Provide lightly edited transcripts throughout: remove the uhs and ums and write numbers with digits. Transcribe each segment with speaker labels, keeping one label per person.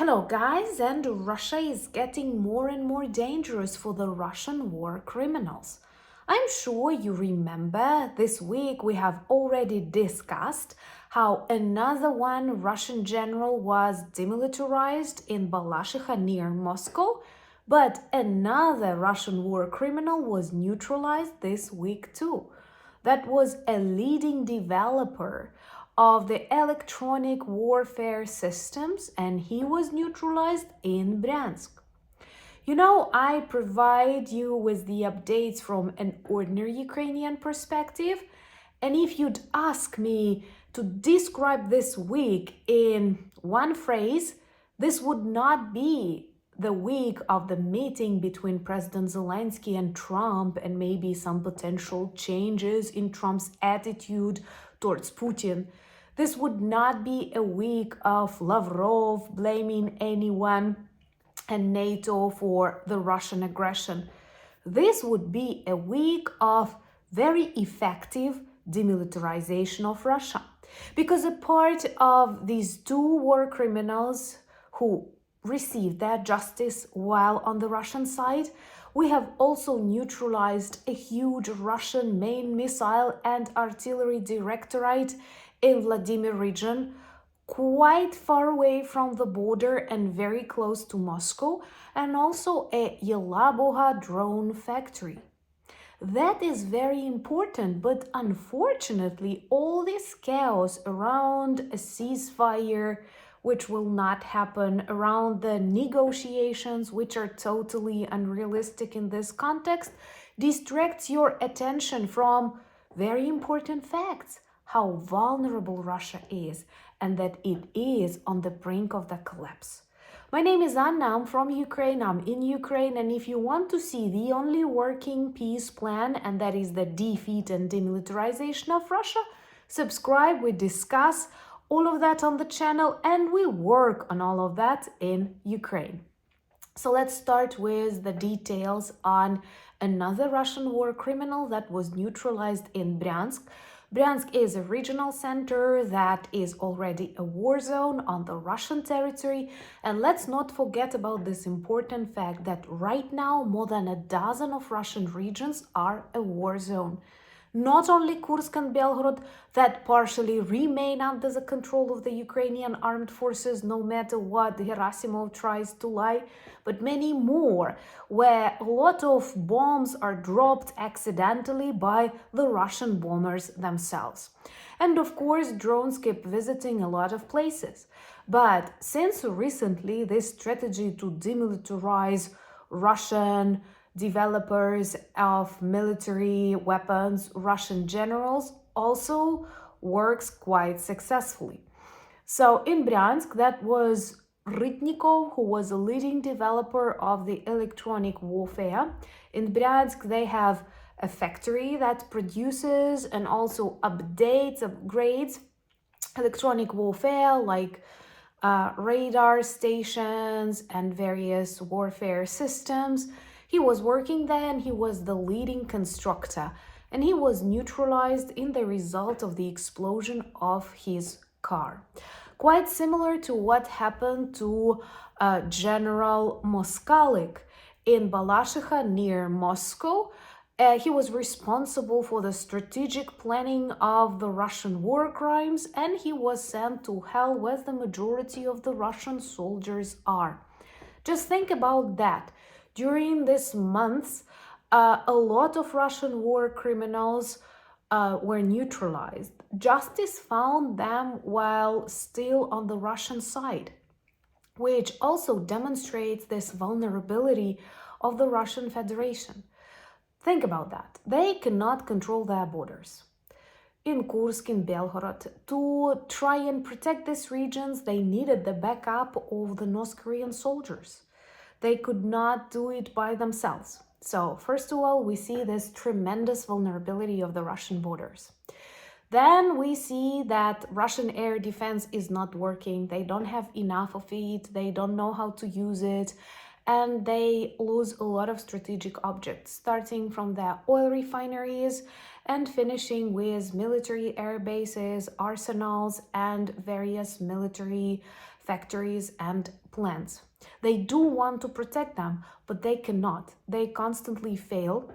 Speaker 1: Hello guys, and Russia is getting more and more dangerous for the Russian war criminals. I'm sure you remember this week we have already discussed how another one Russian general was demilitarized in Balashikha near Moscow, but another Russian war criminal was neutralized this week too. That was a leading developer of the electronic warfare systems, and he was neutralized in Bryansk. I provide you with the updates from an ordinary Ukrainian perspective, and if you'd ask me to describe this week in one phrase, this would not be the week of the meeting between President Zelensky and Trump and maybe some potential changes in Trump's attitude towards Putin. This would not be a week of Lavrov blaming anyone and NATO for the Russian aggression. This would be a week of very effective demilitarization of Russia. Because a part of these two war criminals who received their justice while on the Russian side, we have also neutralized a huge Russian main missile and artillery directorate in Vladimir region, quite far away from the border and very close to Moscow, and also a Yelabuga drone factory. That is very important, but unfortunately, all this chaos around a ceasefire, which will not happen, around the negotiations, which are totally unrealistic in this context, distracts your attention from very important facts: how vulnerable Russia is and that it is on the brink of the collapse. My name is Anna, I'm from Ukraine, I'm in Ukraine, and if you want to see the only working peace plan, and that is the defeat and demilitarization of Russia, subscribe, we discuss all of that on the channel, and we work on all of that in Ukraine. So let's start with the details on another Russian war criminal that was neutralized in Bryansk. Bryansk is a regional center that is already a war zone on the Russian territory. And let's not forget about this important fact that right now more than a dozen of Russian regions are a war zone. Not only Kursk and Belgorod that partially remain under the control of the Ukrainian armed forces, no matter what Gerasimov tries to lie, but many more, where a lot of bombs are dropped accidentally by the Russian bombers themselves. And of course, drones keep visiting a lot of places. But since recently, this strategy to demilitarize Russian developers of military weapons, Russian generals, also works quite successfully. So in Bryansk, that was Rytnikov, who was a leading developer of the electronic warfare. In Bryansk, they have a factory that produces and also upgrades electronic warfare like radar stations and various warfare systems. He was working there and he was the leading constructor, and he was neutralized in the result of the explosion of his car. Quite similar to what happened to General Moskalik in Balashikha near Moscow. He was responsible for the strategic planning of the Russian war crimes, and he was sent to hell where the majority of the Russian soldiers are. Just think about that. During these months, a lot of Russian war criminals were neutralized. Justice found them while still on the Russian side, which also demonstrates this vulnerability of the Russian Federation. Think about that. They cannot control their borders. In Kursk, in Belgorod, to try and protect these regions, they needed the backup of the North Korean soldiers. They could not do it by themselves. So, first of all, we see this tremendous vulnerability of the Russian borders. Then we see that Russian air defense is not working. They don't have enough of it. They don't know how to use it. And they lose a lot of strategic objects, starting from their oil refineries and finishing with military air bases, arsenals, and various military factories and plants. They do want to protect them, but they cannot. They constantly fail.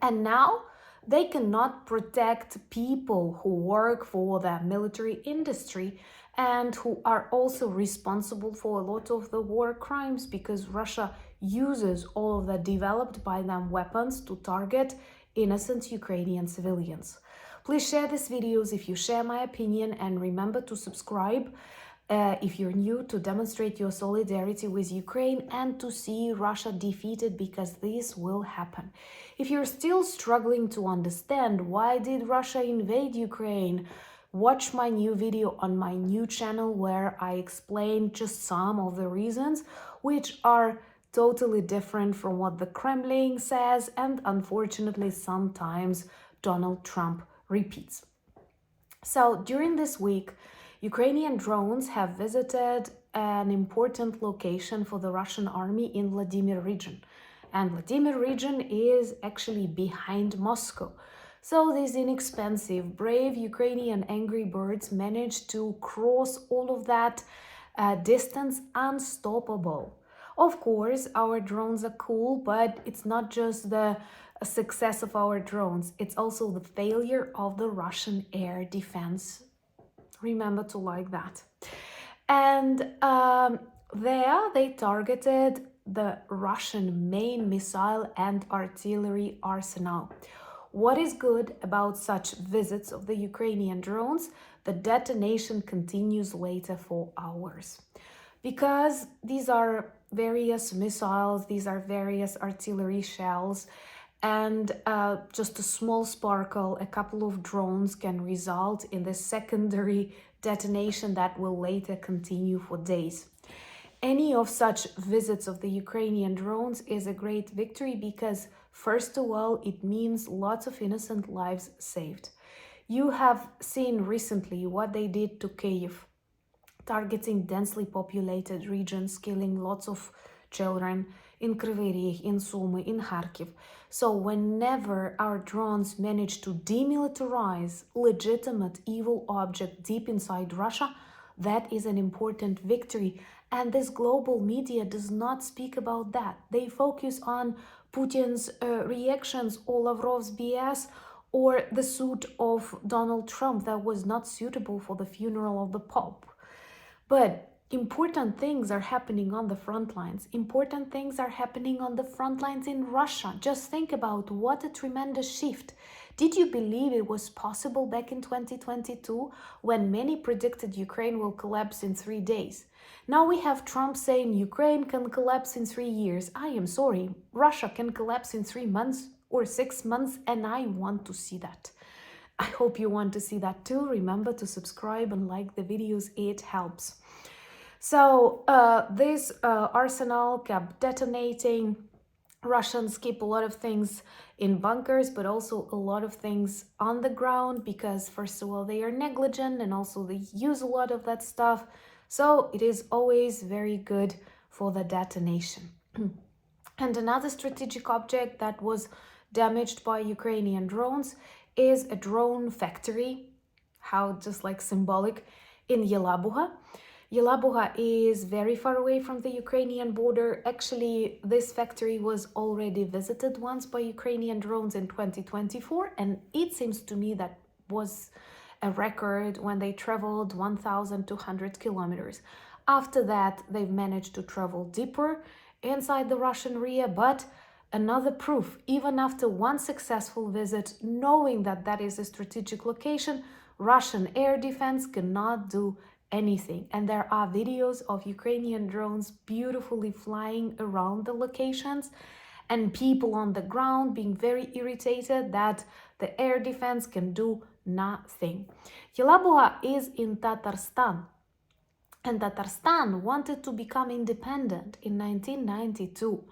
Speaker 1: And now they cannot protect people who work for the military industry and who are also responsible for a lot of the war crimes, because Russia uses all of the developed by them weapons to target innocent Ukrainian civilians. Please share these videos if you share my opinion, and remember to subscribe if you're new, to demonstrate your solidarity with Ukraine and to see Russia defeated, because this will happen. If you're still struggling to understand why did Russia invade Ukraine, watch my new video on my new channel where I explain just some of the reasons, which are totally different from what the Kremlin says and unfortunately sometimes Donald Trump repeats. So during this week, Ukrainian drones have visited an important location for the Russian army in Vladimir region. And Vladimir region is actually behind Moscow. So these inexpensive, brave Ukrainian angry birds managed to cross all of that distance unstoppable. Of course, our drones are cool, but it's not just the success of our drones, it's also the failure of the Russian air defense. Remember to like that. And there they targeted the Russian main missile and artillery arsenal. What is good about such visits of the Ukrainian drones? The detonation continues later for hours. Because these are various missiles, these are various artillery shells, and just a small sparkle, a couple of drones can result in the secondary detonation that will later continue for days. Any of such visits of the Ukrainian drones is a great victory because, first of all, it means lots of innocent lives saved. You have seen recently what they did to Kyiv, targeting densely populated regions, killing lots of children in Kryvyi Rih, in Sumy, in Kharkiv. So whenever our drones manage to demilitarize legitimate evil object deep inside Russia, that is an important victory. And this global media does not speak about that. They focus on Putin's reactions or Lavrov's BS or the suit of Donald Trump that was not suitable for the funeral of the Pope. But important things are happening on the front lines. Important things are happening on the front lines in Russia. Just think about what a tremendous shift. Did you believe it was possible back in 2022 when many predicted Ukraine will collapse in 3 days? Now we have Trump saying Ukraine can collapse in 3 years. I am sorry, Russia can collapse in 3 months or 6 months, and I want to see that. I hope you want to see that too. Remember to subscribe and like the videos, it helps. So this arsenal kept detonating. Russians keep a lot of things in bunkers, but also a lot of things on the ground because, first of all, they are negligent and also they use a lot of that stuff. So it is always very good for the detonation. And another strategic object that was damaged by Ukrainian drones is a drone factory, how just like symbolic, in Yelabuga. Yelabuga is very far away from the Ukrainian border. Actually, this factory was already visited once by Ukrainian drones in 2024, and it seems to me that was a record when they traveled 1,200 kilometers. After that, they've managed to travel deeper inside the Russian area, but another proof, even after one successful visit, knowing that that is a strategic location, Russian air defense cannot do anything. And there are videos of Ukrainian drones beautifully flying around the locations and people on the ground being very irritated that the air defense can do nothing. Yelabuga is in Tatarstan, and Tatarstan wanted to become independent in 1992.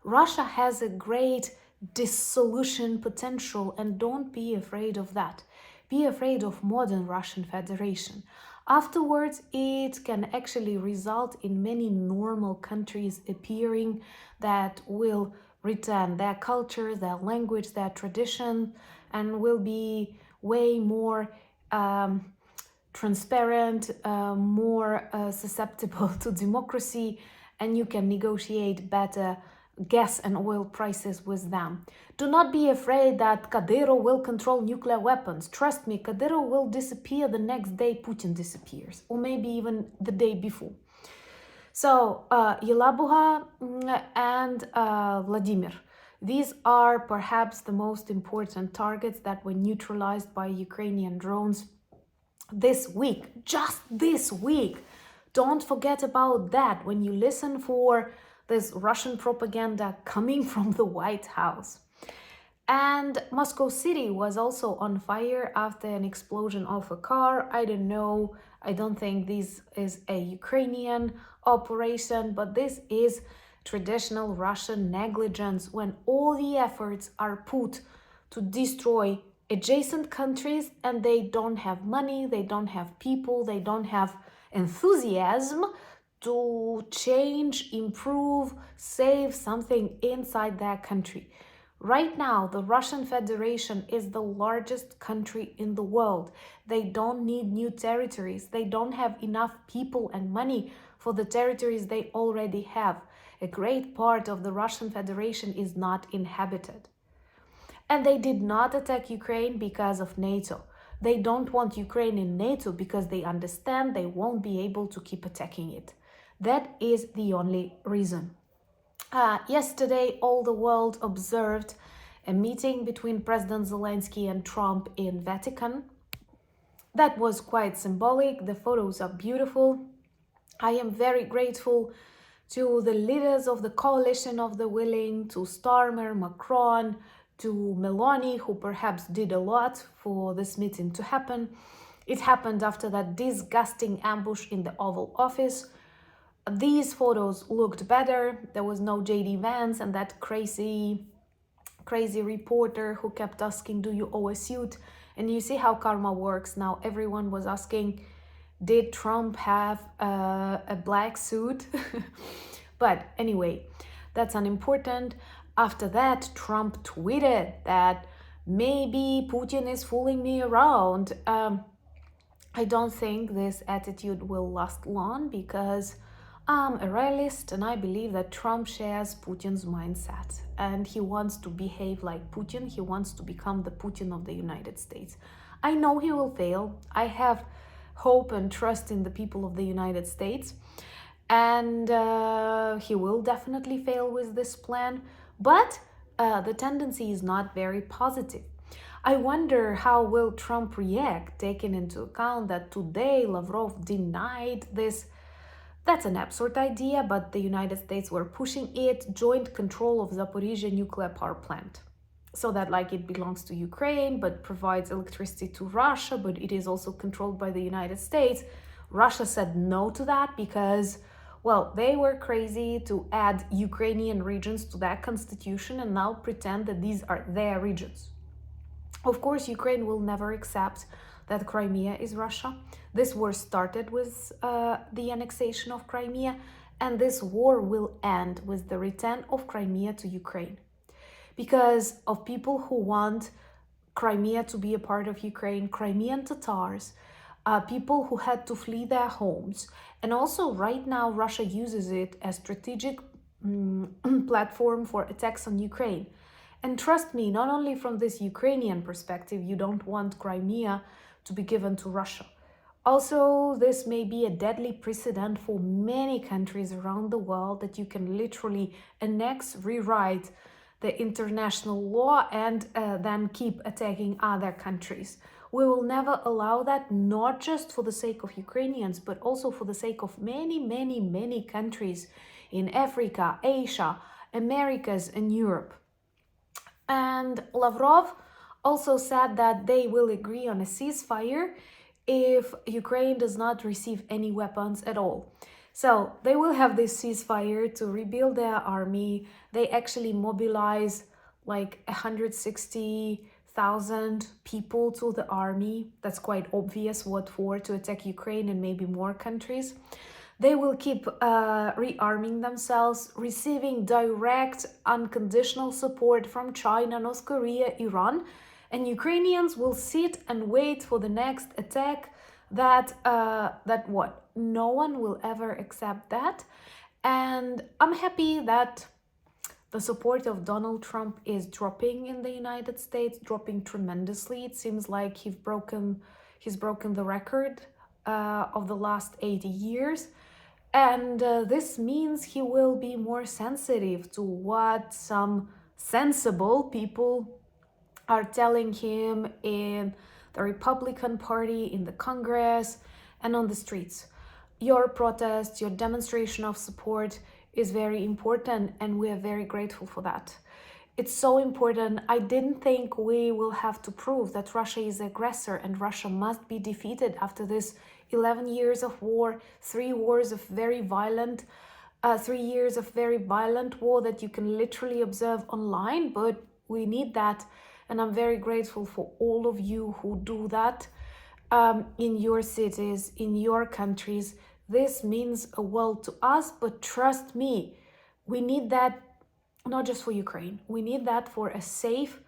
Speaker 1: Russia has a great dissolution potential, and don't be afraid of that. Be afraid of modern Russian Federation. Afterwards, it can actually result in many normal countries appearing that will return their culture, their language, their tradition, and will be way more transparent, more susceptible to democracy, and you can negotiate better gas and oil prices with them. Do not be afraid that Kadyrov will control nuclear weapons. Trust me, Kadyrov will disappear the next day Putin disappears, or maybe even the day before. So, Yelabuga and Vladimir. These are perhaps the most important targets that were neutralized by Ukrainian drones this week, just this week. Don't forget about that when you listen for this Russian propaganda coming from the White House. And Moscow City was also on fire after an explosion of a car. I don't know, I don't think this is a Ukrainian operation, but this is traditional Russian negligence when all the efforts are put to destroy adjacent countries and they don't have money, they don't have people, they don't have enthusiasm to change, improve, save something inside their country. Right now, the Russian Federation is the largest country in the world. They don't need new territories. They don't have enough people and money for the territories they already have. A great part of the Russian Federation is not inhabited. And they did not attack Ukraine because of NATO. They don't want Ukraine in NATO because they understand they won't be able to keep attacking it. That is the only reason. Yesterday, all the world observed a meeting between President Zelensky and Trump in Vatican. That was quite symbolic. The photos are beautiful. I am very grateful to the leaders of the coalition of the willing, to Starmer, Macron, to Meloni, who perhaps did a lot for this meeting to happen. It happened after that disgusting ambush in the Oval Office. These photos looked better. There was no JD Vance and that crazy reporter who kept asking, do you owe a suit? And you see how karma works. Now everyone was asking, did Trump have a black suit? But anyway, that's unimportant. After that, Trump tweeted that maybe Putin is fooling me around. I don't think this attitude will last long because I'm a realist and I believe that Trump shares Putin's mindset and he wants to behave like Putin. He wants to become the Putin of the United States. I know he will fail. I have hope and trust in the people of the United States, and he will definitely fail with this plan, but the tendency is not very positive. I wonder how will Trump react, taking into account that today Lavrov denied this. That's an absurd idea, but the United States were pushing it, joint control of Zaporizhzhia nuclear power plant. So that like it belongs to Ukraine, but provides electricity to Russia, but it is also controlled by the United States. Russia said no to that because, well, they were crazy to add Ukrainian regions to that constitution and now pretend that these are their regions. Of course, Ukraine will never accept that Crimea is Russia. This war started with the annexation of Crimea, and this war will end with the return of Crimea to Ukraine. Because of people who want Crimea to be a part of Ukraine, Crimean Tatars, people who had to flee their homes. And also right now, Russia uses it as strategic platform for attacks on Ukraine. And trust me, not only from this Ukrainian perspective, you don't want Crimea to be given to Russia. Also, this may be a deadly precedent for many countries around the world that you can literally annex, rewrite the international law and then keep attacking other countries. We will never allow that, not just for the sake of Ukrainians, but also for the sake of many countries in Africa, Asia, Americas, and Europe. And Lavrov also said that they will agree on a ceasefire if Ukraine does not receive any weapons at all. So they will have this ceasefire to rebuild their army. They actually mobilize like 160,000 people to the army. That's quite obvious what for, to attack Ukraine and maybe more countries. They will keep rearming themselves, receiving direct, unconditional support from China, North Korea, Iran, and Ukrainians will sit and wait for the next attack that what? No one will ever accept that. And I'm happy that the support of Donald Trump is dropping in the United States, dropping tremendously. It seems like he's broken the record of the last 80 years. And this means he will be more sensitive to what some sensible people are telling him in the Republican Party, in the Congress, and on the streets. Your protest, your demonstration of support is very important, and we are very grateful for that. It's so important. I didn't think we will have to prove that Russia is the aggressor and Russia must be defeated after this 11 years of war, 3 years of very violent war that you can literally observe online, but we need that. And I'm very grateful for all of you who do that in your cities, in your countries. This means a world to us, but trust me, we need that not just for Ukraine. We need that for a safe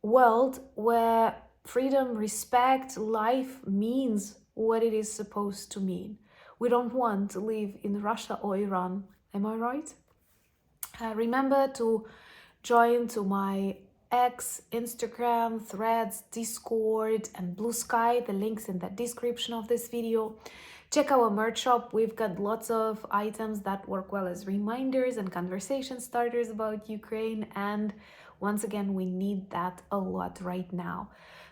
Speaker 1: world where freedom, respect, life means what it is supposed to mean. We don't want to live in Russia or Iran. Am I right? Remember to join to my X, Instagram, Threads, Discord, and Blue Sky. The links in the description of this video. Check our merch shop. We've got lots of items that work well as reminders and conversation starters about Ukraine. And once again, we need that a lot right now.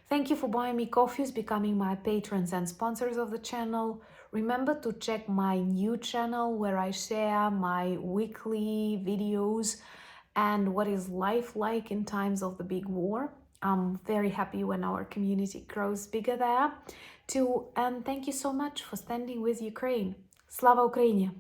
Speaker 1: Thank you for buying me coffees, becoming my patrons and sponsors of the channel. Remember to check my new channel where I share my weekly videos and what is life like in times of the big war. I'm very happy when our community grows bigger there too. And thank you so much for standing with Ukraine. Slava Ukraini!